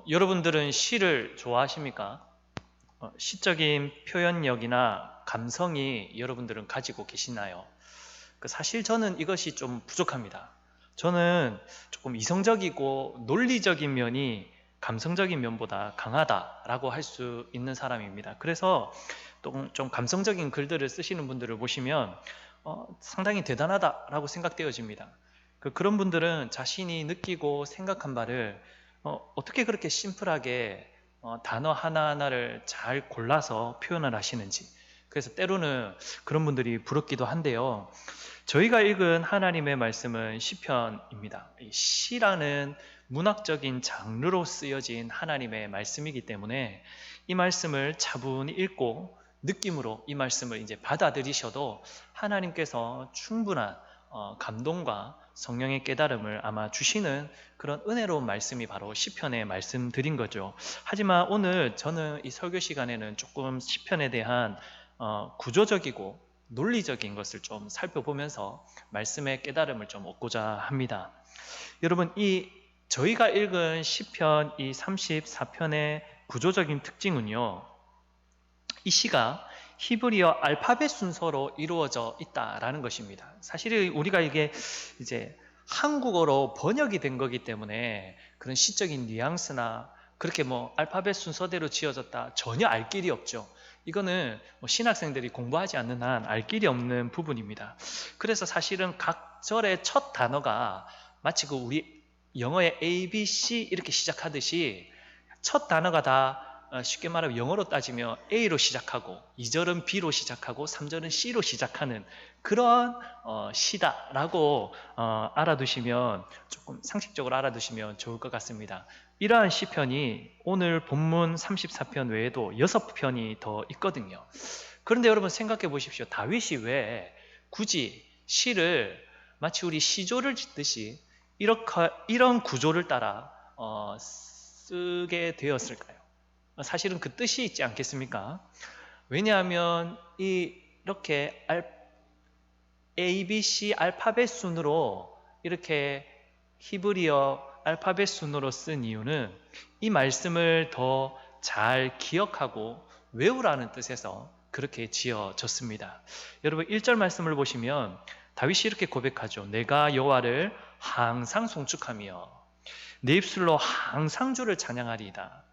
여러분들은 시를 좋아하십니까? 시적인 표현력이나 감성이 여러분들은 가지고 계시나요? 사실 저는 이것이 좀 부족합니다. 저는 조금 이성적이고 논리적인 면이 감성적인 면보다 강하다라고 할 수 있는 사람입니다. 그래서 좀 감성적인 글들을 쓰시는 분들을 보시면 상당히 대단하다라고 생각되어집니다. 그런 분들은 자신이 느끼고 생각한 바를 어떻게 그렇게 심플하게 단어 하나하나를 잘 골라서 표현을 하시는지, 그래서 때로는 그런 분들이 부럽기도 한데요. 저희가 읽은 하나님의 말씀은 시편입니다. 이 시라는 문학적인 장르로 쓰여진 하나님의 말씀이기 때문에 이 말씀을 차분히 읽고 느낌으로 이 말씀을 이제 받아들이셔도 하나님께서 충분한 감동과 성령의 깨달음을 아마 주시는 그런 은혜로운 말씀이 바로 시편에 말씀드린 거죠. 하지만 오늘 저는 이 설교 시간에는 조금 시편에 대한 구조적이고 논리적인 것을 좀 살펴보면서 말씀의 깨달음을 좀 얻고자 합니다. 여러분, 저희가 읽은 시편 이 34편의 구조적인 특징은요, 이 시가 히브리어 알파벳 순서로 이루어져 있다라는 것입니다. 사실 우리가 이게 이제 한국어로 번역이 된 거기 때문에 그런 시적인 뉘앙스나 그렇게 알파벳 순서대로 지어졌다 전혀 알 길이 없죠. 이거는 신학생들이 공부하지 않는 한 알 길이 없는 부분입니다. 그래서 사실은 각 절의 첫 단어가 마치 우리 영어의 A, B, C 이렇게 시작하듯이 첫 단어가 다 쉽게 말하면 영어로 따지면 A로 시작하고 2절은 B로 시작하고 3절은 C로 시작하는 그런 시다라고 알아두시면, 조금 상식적으로 알아두시면 좋을 것 같습니다. 이러한 시편이 오늘 본문 34편 외에도 6편이 더 있거든요. 그런데 여러분 생각해 보십시오. 다윗이 왜 굳이 시를 마치 우리 시조를 짓듯이 이런 구조를 따라 쓰게 되었을까요? 사실은 그 뜻이 있지 않겠습니까? 왜냐하면 이렇게 A, B, C 알파벳 순으로 이렇게 히브리어 알파벳 순으로 쓴 이유는 이 말씀을 더 잘 기억하고 외우라는 뜻에서 그렇게 지어졌습니다. 여러분 1절 말씀을 보시면 다윗이 이렇게 고백하죠. 내가 여호와를 항상 송축하며 내 입술로 항상 주를 찬양하리이다.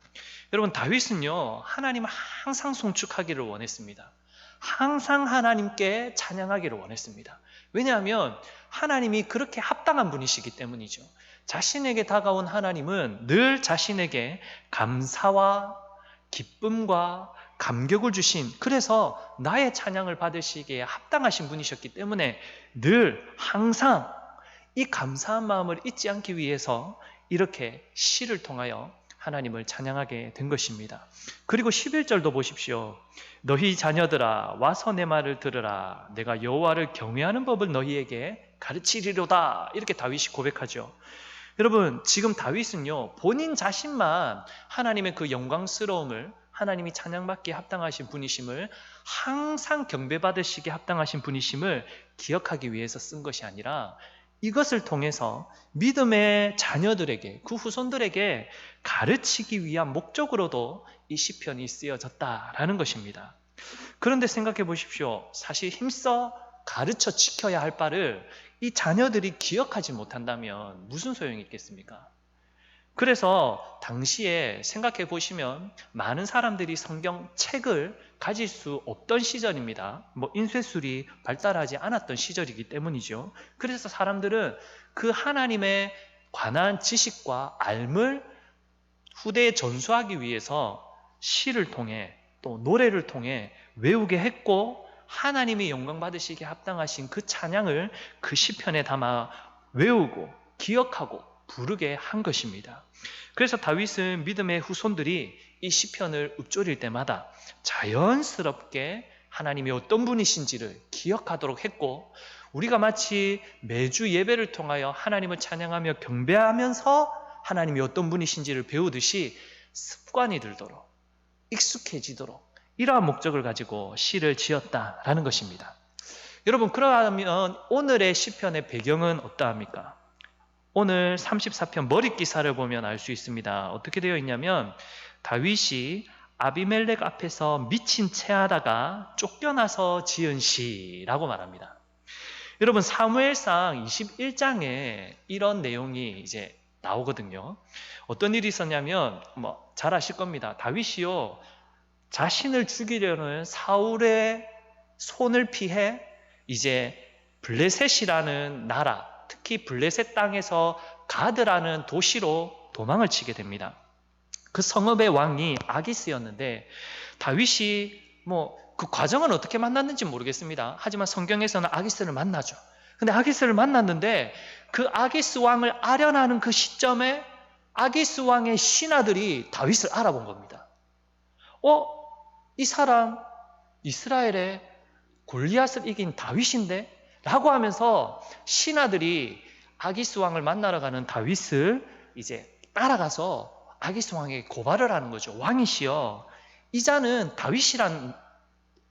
여러분 다윗은요, 하나님을 항상 송축하기를 원했습니다. 항상 하나님께 찬양하기를 원했습니다. 왜냐하면 하나님이 그렇게 합당한 분이시기 때문이죠. 자신에게 다가온 하나님은 늘 자신에게 감사와 기쁨과 감격을 주신, 그래서 나의 찬양을 받으시기에 합당하신 분이셨기 때문에 늘 항상 이 감사한 마음을 잊지 않기 위해서 이렇게 시를 통하여 하나님을 찬양하게 된 것입니다. 그리고 11절도 보십시오. 너희 자녀들아 와서 내 말을 들으라. 내가 여호와를 경외하는 법을 너희에게 가르치리로다. 이렇게 다윗이 고백하죠. 여러분 지금 다윗은요, 본인 자신만 하나님의 그 영광스러움을, 하나님이 찬양받기에 합당하신 분이심을, 항상 경배받으시기에 합당하신 분이심을 기억하기 위해서 쓴 것이 아니라 이것을 통해서 믿음의 자녀들에게, 그 후손들에게 가르치기 위한 목적으로도 이 시편이 쓰여졌다라는 것입니다. 그런데 생각해 보십시오. 사실 힘써 가르쳐 지켜야 할 바를 이 자녀들이 기억하지 못한다면 무슨 소용이 있겠습니까? 그래서 당시에 생각해 보시면 많은 사람들이 성경책을 가질 수 없던 시절입니다. 인쇄술이 발달하지 않았던 시절이기 때문이죠. 그래서 사람들은 그 하나님에 관한 지식과 알을 후대에 전수하기 위해서 시를 통해 또 노래를 통해 외우게 했고, 하나님이 영광 받으시기에 합당하신 그 찬양을 그 시편에 담아 외우고 기억하고 부르게 한 것입니다. 그래서 다윗은 믿음의 후손들이 이 시편을 읊조릴 때마다 자연스럽게 하나님이 어떤 분이신지를 기억하도록 했고, 우리가 마치 매주 예배를 통하여 하나님을 찬양하며 경배하면서 하나님이 어떤 분이신지를 배우듯이 습관이 들도록, 익숙해지도록 이러한 목적을 가지고 시를 지었다라는 것입니다. 여러분, 그러면 오늘의 시편의 배경은 어떠합니까? 오늘 34편 머릿 기사를 보면 알 수 있습니다. 어떻게 되어 있냐면 다윗이 아비멜렉 앞에서 미친 체하다가 쫓겨나서 지은 시라고 말합니다. 여러분 사무엘상 21장에 이런 내용이 이제 나오거든요. 어떤 일이 있었냐면 잘 아실 겁니다. 다윗이요 자신을 죽이려는 사울의 손을 피해 이제 블레셋이라는 나라, 특히 블레셋 땅에서 가드라는 도시로 도망을 치게 됩니다. 그 성읍의 왕이 아기스였는데 다윗이 그 과정은 어떻게 만났는지 모르겠습니다. 하지만 성경에서는 아기스를 만나죠. 근데 아기스를 만났는데 그 아기스 왕을 아련하는 그 시점에 아기스 왕의 신하들이 다윗을 알아본 겁니다. 이 사람 이스라엘의 골리앗을 이긴 다윗인데? 라고 하면서 신하들이 아기스 왕을 만나러 가는 다윗을 이제 따라가서 아기스 왕에게 고발을 하는 거죠. 왕이시여, 이 자는 다윗이란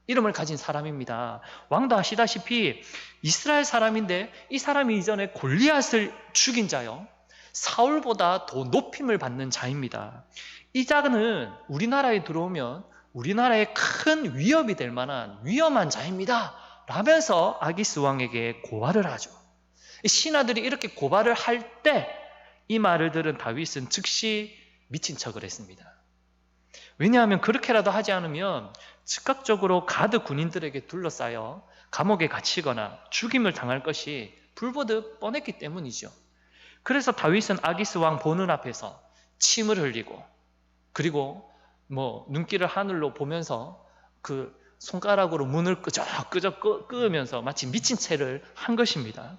이름을 가진 사람입니다. 왕도 아시다시피 이스라엘 사람인데 이 사람이 이전에 골리앗을 죽인 자요. 사울보다 더 높임을 받는 자입니다. 이 자는 우리나라에 들어오면 우리나라에 큰 위협이 될 만한 위험한 자입니다. 라면서 아기스 왕에게 고발을 하죠. 신하들이 이렇게 고발을 할 때 이 말을 들은 다윗은 즉시 미친 척을 했습니다. 왜냐하면 그렇게라도 하지 않으면 즉각적으로 가드 군인들에게 둘러싸여 감옥에 갇히거나 죽임을 당할 것이 불보듯 뻔했기 때문이죠. 그래서 다윗은 아기스 왕 보는 앞에서 침을 흘리고 그리고 눈길을 하늘로 보면서 그 손가락으로 문을 끄적끄적 끄으면서 마치 미친 채를 한 것입니다.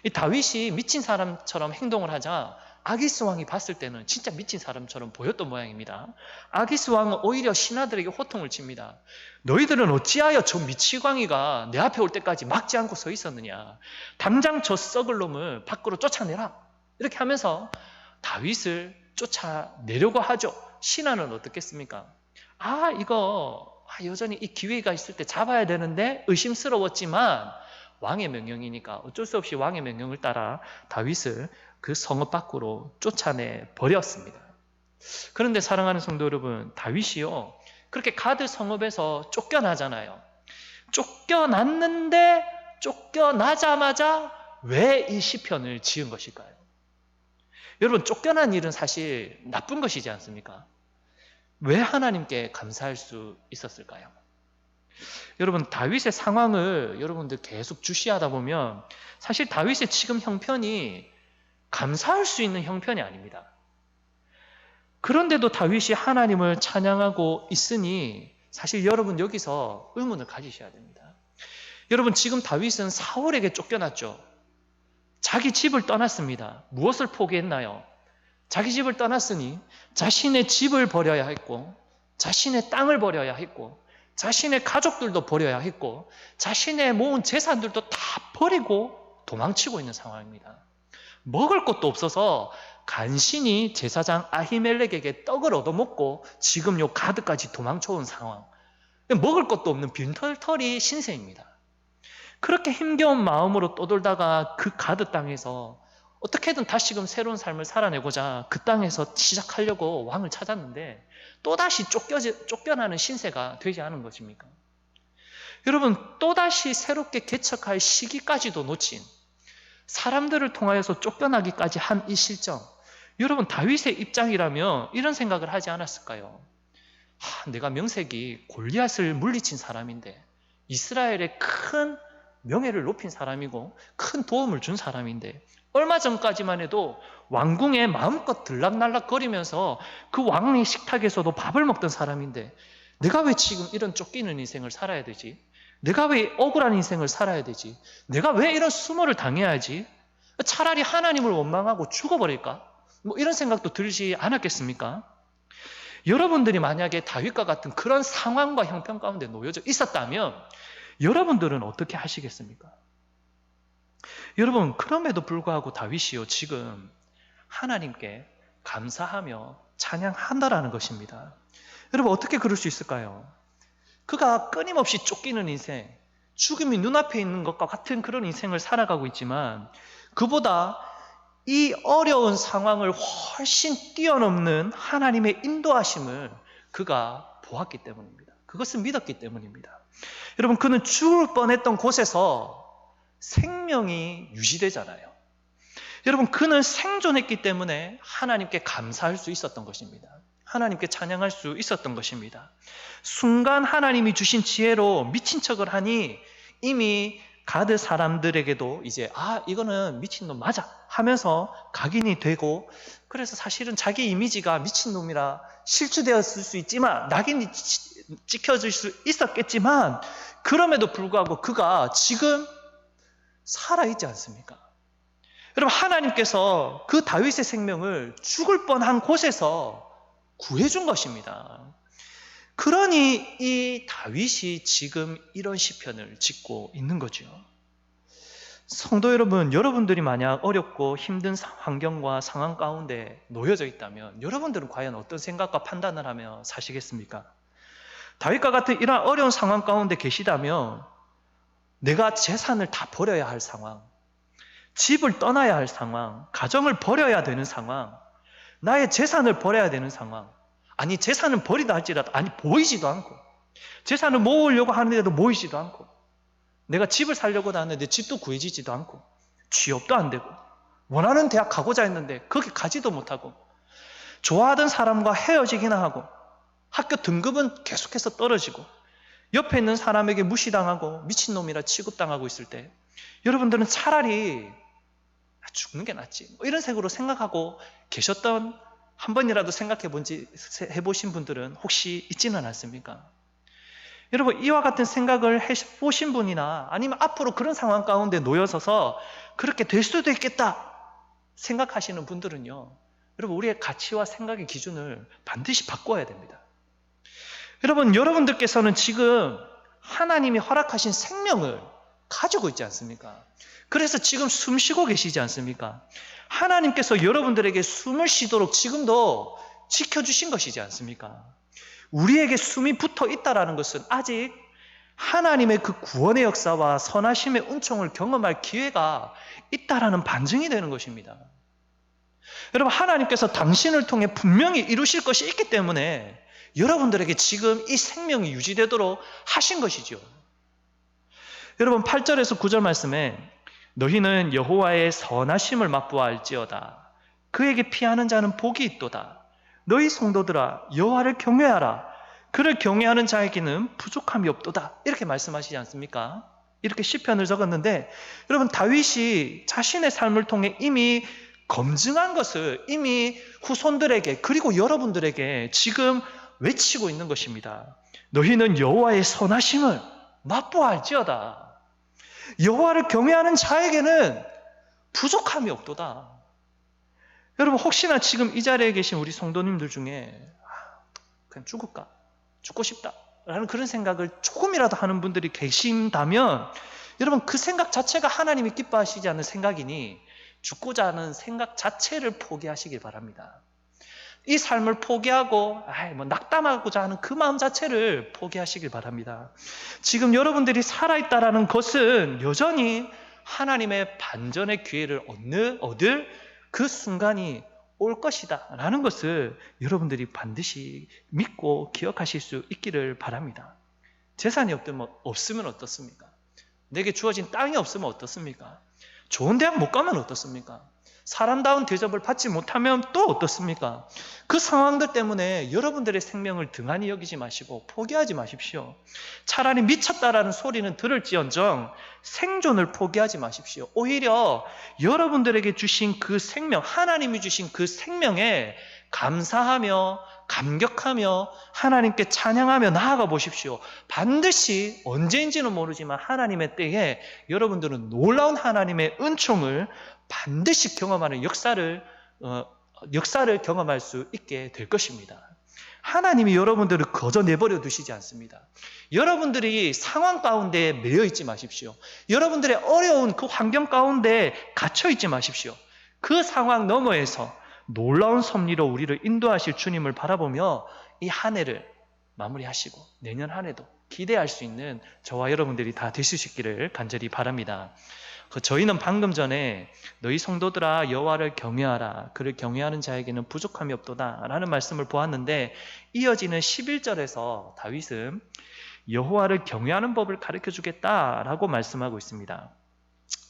이 다윗이 미친 사람처럼 행동을 하자 아기스 왕이 봤을 때는 진짜 미친 사람처럼 보였던 모양입니다. 아기스 왕은 오히려 신하들에게 호통을 칩니다. 너희들은 어찌하여 저 미치광이가 내 앞에 올 때까지 막지 않고 서 있었느냐. 당장 저 썩을 놈을 밖으로 쫓아내라. 이렇게 하면서 다윗을 쫓아내려고 하죠. 신하는 어떻겠습니까? 이거 여전히 이 기회가 있을 때 잡아야 되는데 의심스러웠지만 왕의 명령이니까 어쩔 수 없이 왕의 명령을 따라 다윗을 그 성읍 밖으로 쫓아내 버렸습니다. 그런데 사랑하는 성도 여러분, 다윗이요 그렇게 가드 성읍에서 쫓겨나잖아요. 쫓겨났는데 쫓겨나자마자 왜 이 시편을 지은 것일까요? 여러분, 쫓겨난 일은 사실 나쁜 것이지 않습니까? 왜 하나님께 감사할 수 있었을까요? 여러분, 다윗의 상황을 여러분들 계속 주시하다 보면 사실 다윗의 지금 형편이 감사할 수 있는 형편이 아닙니다. 그런데도 다윗이 하나님을 찬양하고 있으니 사실 여러분 여기서 의문을 가지셔야 됩니다. 여러분, 지금 다윗은 사울에게 쫓겨났죠. 자기 집을 떠났습니다. 무엇을 포기했나요? 자기 집을 떠났으니 자신의 집을 버려야 했고 자신의 땅을 버려야 했고 자신의 가족들도 버려야 했고 자신의 모은 재산들도 다 버리고 도망치고 있는 상황입니다. 먹을 것도 없어서 간신히 제사장 아히멜렉에게 떡을 얻어먹고 지금 요 가드까지 도망쳐온 상황. 먹을 것도 없는 빈털터리 신세입니다. 그렇게 힘겨운 마음으로 떠돌다가 그 가드 땅에서 어떻게든 다시금 새로운 삶을 살아내고자 그 땅에서 시작하려고 왕을 찾았는데 또다시 쫓겨나는 신세가 되지 않은 것입니까? 여러분, 또다시 새롭게 개척할 시기까지도 놓친 사람들을 통하여서 쫓겨나기까지 한 이 실정, 여러분 다윗의 입장이라면 이런 생각을 하지 않았을까요? 내가 명색이 골리앗을 물리친 사람인데 이스라엘의 큰 명예를 높인 사람이고 큰 도움을 준 사람인데 얼마 전까지만 해도 왕궁에 마음껏 들락날락거리면서 그 왕의 식탁에서도 밥을 먹던 사람인데 내가 왜 지금 이런 쫓기는 인생을 살아야 되지? 내가 왜 억울한 인생을 살아야 되지? 내가 왜 이런 수모를 당해야지? 차라리 하나님을 원망하고 죽어버릴까? 이런 생각도 들지 않았겠습니까? 여러분들이 만약에 다윗과 같은 그런 상황과 형편 가운데 놓여져 있었다면 여러분들은 어떻게 하시겠습니까? 여러분, 그럼에도 불구하고 다윗이요 지금 하나님께 감사하며 찬양한다라는 것입니다. 여러분, 어떻게 그럴 수 있을까요? 그가 끊임없이 쫓기는 인생, 죽음이 눈앞에 있는 것과 같은 그런 인생을 살아가고 있지만 그보다 이 어려운 상황을 훨씬 뛰어넘는 하나님의 인도하심을 그가 보았기 때문입니다. 그것을 믿었기 때문입니다. 여러분, 그는 죽을 뻔했던 곳에서 생명이 유지되잖아요. 여러분, 그는 생존했기 때문에 하나님께 감사할 수 있었던 것입니다. 하나님께 찬양할 수 있었던 것입니다. 순간 하나님이 주신 지혜로 미친 척을 하니 이미 가드 사람들에게도 이제 이거는 미친놈 맞아 하면서 각인이 되고, 그래서 사실은 자기 이미지가 미친놈이라 실추되었을 수 있지만, 낙인이 찍혀질 수 있었겠지만, 그럼에도 불구하고 그가 지금 살아있지 않습니까? 여러분, 하나님께서 그 다윗의 생명을 죽을 뻔한 곳에서 구해준 것입니다. 그러니 이 다윗이 지금 이런 시편을 짓고 있는 거죠. 성도 여러분, 여러분들이 만약 어렵고 힘든 환경과 상황 가운데 놓여져 있다면 여러분들은 과연 어떤 생각과 판단을 하며 사시겠습니까? 다윗과 같은 이런 어려운 상황 가운데 계시다면 내가 재산을 다 버려야 할 상황, 집을 떠나야 할 상황, 가정을 버려야 되는 상황, 나의 재산을 버려야 되는 상황, 아니 재산을 버리다 할지라도 보이지도 않고, 재산을 모으려고 하는데도 모이지도 않고, 내가 집을 살려고 하는데 집도 구해지지도 않고, 취업도 안 되고, 원하는 대학 가고자 했는데 거기 가지도 못하고, 좋아하던 사람과 헤어지기나 하고, 학교 등급은 계속해서 떨어지고, 옆에 있는 사람에게 무시당하고 미친놈이라 취급당하고 있을 때 여러분들은 차라리 죽는 게 낫지 이런 식으로 생각하고 계셨던, 한 번이라도 해보신 분들은 혹시 있지는 않습니까? 여러분, 이와 같은 생각을 해보신 분이나 아니면 앞으로 그런 상황 가운데 놓여서서 그렇게 될 수도 있겠다 생각하시는 분들은요, 여러분, 우리의 가치와 생각의 기준을 반드시 바꿔야 됩니다. 여러분, 여러분들께서는 지금 하나님이 허락하신 생명을 가지고 있지 않습니까? 그래서 지금 숨 쉬고 계시지 않습니까? 하나님께서 여러분들에게 숨을 쉬도록 지금도 지켜주신 것이지 않습니까? 우리에게 숨이 붙어 있다는 것은 아직 하나님의 그 구원의 역사와 선하심의 은총을 경험할 기회가 있다는 반증이 되는 것입니다. 여러분, 하나님께서 당신을 통해 분명히 이루실 것이 있기 때문에 여러분들에게 지금 이 생명이 유지되도록 하신 것이죠. 여러분, 8절에서 9절 말씀에 너희는 여호와의 선하심을 맛보아알지어다. 그에게 피하는 자는 복이 있도다. 너희 성도들아, 여호와를 경외하라. 그를 경외하는 자에게는 부족함이 없도다. 이렇게 말씀하시지 않습니까? 이렇게 시편을 적었는데, 여러분, 다윗이 자신의 삶을 통해 이미 검증한 것을 이미 후손들에게, 그리고 여러분들에게 지금 외치고 있는 것입니다. 너희는 여호와의 선하심을 맛보아알지어다. 여호와를 경외하는 자에게는 부족함이 없도다. 여러분, 혹시나 지금 이 자리에 계신 우리 성도님들 중에 그냥 죽을까? 죽고 싶다 라는 그런 생각을 조금이라도 하는 분들이 계신다면, 여러분, 그 생각 자체가 하나님이 기뻐하시지 않는 생각이니 죽고자 하는 생각 자체를 포기하시길 바랍니다. 이 삶을 포기하고 낙담하고자 하는 그 마음 자체를 포기하시길 바랍니다. 지금 여러분들이 살아있다는 것은 여전히 하나님의 반전의 기회를 얻을 그 순간이 올 것이다 라는 것을 여러분들이 반드시 믿고 기억하실 수 있기를 바랍니다. 재산이 없으면 어떻습니까? 내게 주어진 땅이 없으면 어떻습니까? 좋은 대학 못 가면 어떻습니까? 사람다운 대접을 받지 못하면 또 어떻습니까? 그 상황들 때문에 여러분들의 생명을 등한히 여기지 마시고 포기하지 마십시오. 차라리 미쳤다라는 소리는 들을지언정 생존을 포기하지 마십시오. 오히려 여러분들에게 주신 그 생명, 하나님이 주신 그 생명에 감사하며 감격하며 하나님께 찬양하며 나아가 보십시오. 반드시 언제인지는 모르지만 하나님의 때에 여러분들은 놀라운 하나님의 은총을 반드시 경험하는 역사를 경험할 수 있게 될 것입니다. 하나님이 여러분들을 거저 내버려 두시지 않습니다. 여러분들이 상황 가운데 매여 있지 마십시오. 여러분들의 어려운 그 환경 가운데 갇혀 있지 마십시오. 그 상황 너머에서 놀라운 섭리로 우리를 인도하실 주님을 바라보며 이 한 해를 마무리하시고 내년 한 해도 기대할 수 있는 저와 여러분들이 다 되시기를 간절히 바랍니다. 저희는 방금 전에 너희 성도들아 여호와를 경외하라. 그를 경외하는 자에게는 부족함이 없도다 라는 말씀을 보았는데, 이어지는 11절에서 다윗은 여호와를 경외하는 법을 가르쳐 주겠다라고 말씀하고 있습니다.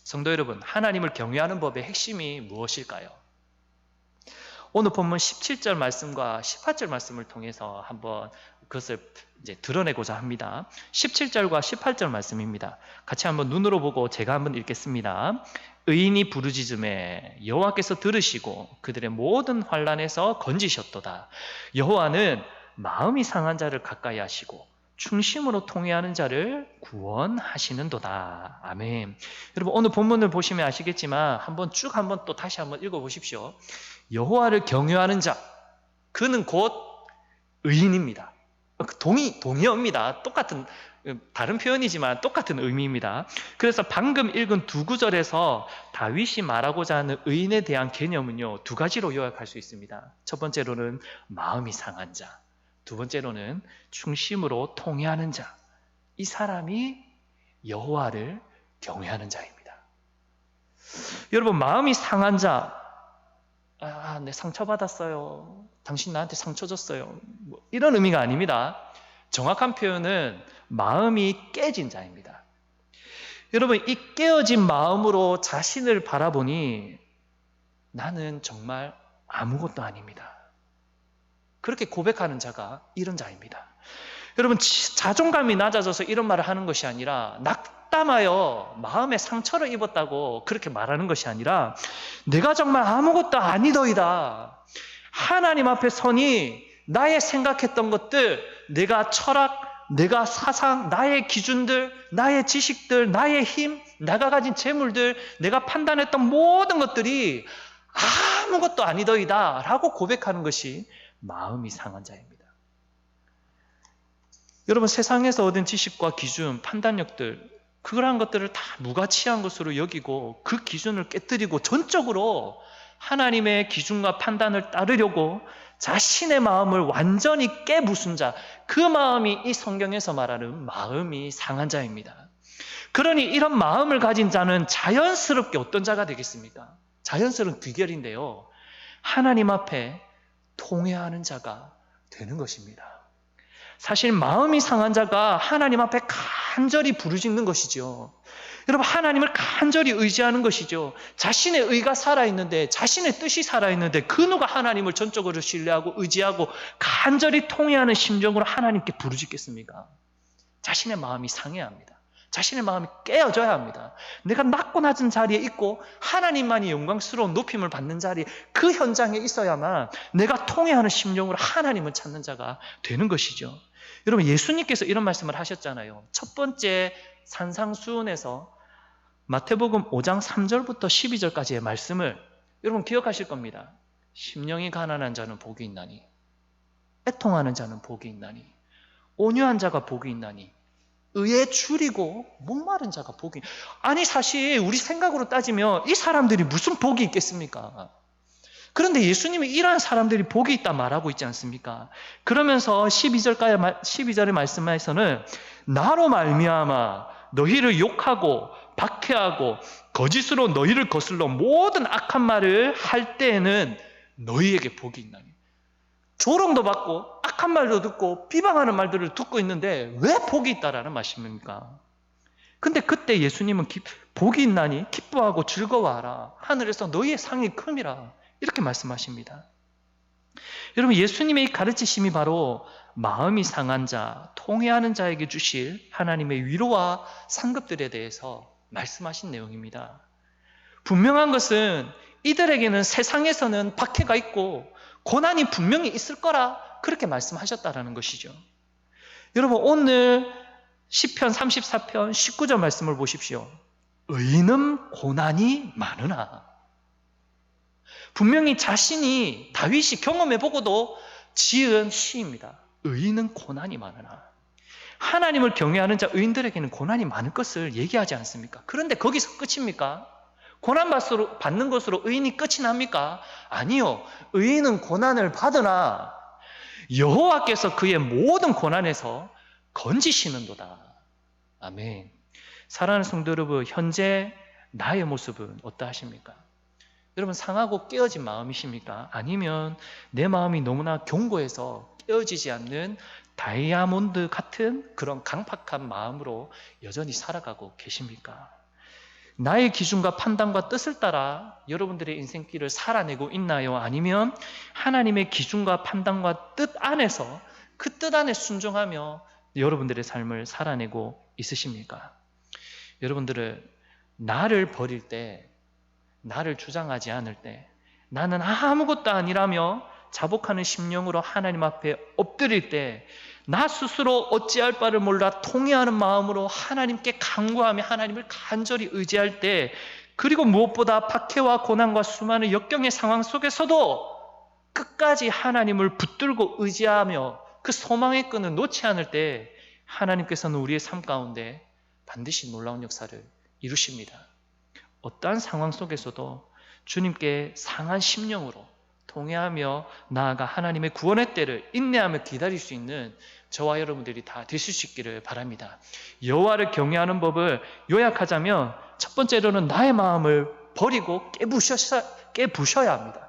성도 여러분, 하나님을 경외하는 법의 핵심이 무엇일까요? 오늘 본문 17절 말씀과 18절 말씀을 통해서 한번 그것을 이제 드러내고자 합니다. 17절과 18절 말씀입니다. 같이 한번 눈으로 보고 제가 한번 읽겠습니다. 의인이 부르짖음에 여호와께서 들으시고 그들의 모든 환난에서 건지셨도다. 여호와는 마음이 상한 자를 가까이 하시고 충심으로 통회하는 자를 구원하시는도다. 아멘. 여러분, 오늘 본문을 보시면 아시겠지만 한번 또 다시 한번 읽어보십시오. 여호와를 경외하는 자, 그는 곧 의인입니다. 동의어입니다. 똑같은, 다른 표현이지만 똑같은 의미입니다. 그래서 방금 읽은 두 구절에서 다윗이 말하고자 하는 의인에 대한 개념은요, 두 가지로 요약할 수 있습니다. 첫 번째로는 마음이 상한 자, 두 번째로는 충심으로 통회하는 자. 이 사람이 여호와를 경외하는 자입니다. 여러분, 마음이 상한 자, 내 상처받았어요. 당신 나한테 상처 줬어요. 이런 의미가 아닙니다. 정확한 표현은 마음이 깨진 자입니다. 여러분, 이 깨어진 마음으로 자신을 바라보니 나는 정말 아무것도 아닙니다. 그렇게 고백하는 자가 이런 자입니다. 여러분, 자존감이 낮아져서 이런 말을 하는 것이 아니라 낙담하여 마음에 상처를 입었다고 그렇게 말하는 것이 아니라 내가 정말 아무것도 아니더이다. 하나님 앞에 서니 나의 생각했던 것들, 내가 철학, 내가 사상, 나의 기준들, 나의 지식들, 나의 힘, 내가 가진 재물들, 내가 판단했던 모든 것들이 아무것도 아니더이다 라고 고백하는 것이 마음이 상한 자입니다. 여러분, 세상에서 얻은 지식과 기준, 판단력들, 그러한 것들을 다 무가치한 것으로 여기고 그 기준을 깨뜨리고 전적으로 하나님의 기준과 판단을 따르려고 자신의 마음을 완전히 깨부순 자, 그 마음이 이 성경에서 말하는 마음이 상한 자입니다. 그러니 이런 마음을 가진 자는 자연스럽게 어떤 자가 되겠습니까? 자연스러운 비결인데요, 하나님 앞에 통회하는 자가 되는 것입니다. 사실 마음이 상한 자가 하나님 앞에 간절히 부르짖는 것이죠. 여러분, 하나님을 간절히 의지하는 것이죠. 자신의 의가 살아있는데, 자신의 뜻이 살아있는데 그 누가 하나님을 전적으로 신뢰하고 의지하고 간절히 통회하는 심정으로 하나님께 부르짖겠습니까? 자신의 마음이 상해야 합니다. 자신의 마음이 깨어져야 합니다. 내가 낮고 낮은 자리에 있고 하나님만이 영광스러운 높임을 받는 자리에, 그 현장에 있어야만 내가 통회하는 심령으로 하나님을 찾는 자가 되는 것이죠. 여러분, 예수님께서 이런 말씀을 하셨잖아요. 첫 번째 산상수훈에서 마태복음 5장 3절부터 12절까지의 말씀을 여러분 기억하실 겁니다. 심령이 가난한 자는 복이 있나니, 애통하는 자는 복이 있나니, 온유한 자가 복이 있나니, 의에 줄이고 목마른 자가 복이. 아니, 사실 우리 생각으로 따지면 이 사람들이 무슨 복이 있겠습니까? 그런데 예수님이 이러한 사람들이 복이 있다 말하고 있지 않습니까? 그러면서 12절의 말씀에서는 나로 말미암아 너희를 욕하고 박해하고 거짓으로 너희를 거슬러 모든 악한 말을 할 때에는 너희에게 복이 있나니. 조롱도 받고 악한 말도 듣고 비방하는 말들을 듣고 있는데 왜 복이 있다라는 말씀입니까? 근데 그때 예수님은 복이 있나니 기뻐하고 즐거워하라. 하늘에서 너희의 상이 큼이라. 이렇게 말씀하십니다. 여러분, 예수님의 이 가르치심이 바로 마음이 상한 자, 통회하는 자에게 주실 하나님의 위로와 상급들에 대해서 말씀하신 내용입니다. 분명한 것은 이들에게는 세상에서는 박해가 있고 고난이 분명히 있을 거라 그렇게 말씀하셨다라는 것이죠. 여러분, 오늘 시편 34편 19절 말씀을 보십시오. 의인은 고난이 많으나. 분명히 자신이 다윗이 경험해보고도 지은 시입니다. 의인은 고난이 많으나. 하나님을 경외하는 자 의인들에게는 고난이 많을 것을 얘기하지 않습니까? 그런데 거기서 끝입니까? 고난 받는 것으로 의인이 끝이 납니까? 아니요. 의인은 고난을 받으나 여호와께서 그의 모든 고난에서 건지시는도다. 아멘. 사랑하는 성도 여러분, 현재 나의 모습은 어떠하십니까? 여러분 상하고 깨어진 마음이십니까? 아니면 내 마음이 너무나 견고해서 깨어지지 않는 다이아몬드 같은 그런 강팍한 마음으로 여전히 살아가고 계십니까? 나의 기준과 판단과 뜻을 따라 여러분들의 인생길을 살아내고 있나요? 아니면 하나님의 기준과 판단과 뜻 안에서 그 뜻 안에 순종하며 여러분들의 삶을 살아내고 있으십니까? 여러분들은 나를 버릴 때, 나를 주장하지 않을 때, 나는 아무것도 아니라며 자복하는 심령으로 하나님 앞에 엎드릴 때, 나 스스로 어찌할 바를 몰라 통회하는 마음으로 하나님께 간구하며 하나님을 간절히 의지할 때, 그리고 무엇보다 박해와 고난과 수많은 역경의 상황 속에서도 끝까지 하나님을 붙들고 의지하며 그 소망의 끈을 놓지 않을 때 하나님께서는 우리의 삶 가운데 반드시 놀라운 역사를 이루십니다. 어떠한 상황 속에서도 주님께 상한 심령으로 통회하며 나아가 하나님의 구원의 때를 인내하며 기다릴 수 있는 저와 여러분들이 다 되실 수 있기를 바랍니다. 여호와를 경외하는 법을 요약하자면 첫 번째로는 나의 마음을 버리고 깨부셔야 합니다.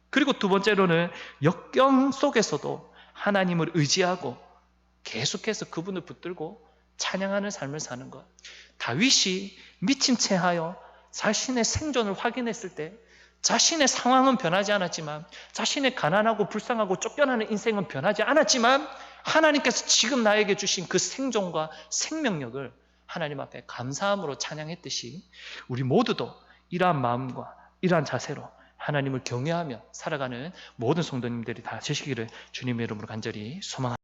그리고 두 번째로는 역경 속에서도 하나님을 의지하고 계속해서 그분을 붙들고 찬양하는 삶을 사는 것. 다윗이 미친 채하여 자신의 생존을 확인했을 때 자신의 상황은 변하지 않았지만, 자신의 가난하고 불쌍하고 쫓겨나는 인생은 변하지 않았지만, 하나님께서 지금 나에게 주신 그 생존과 생명력을 하나님 앞에 감사함으로 찬양했듯이 우리 모두도 이러한 마음과 이러한 자세로 하나님을 경외하며 살아가는 모든 성도님들이 다 되시기를 주님의 이름으로 간절히 소망합니다.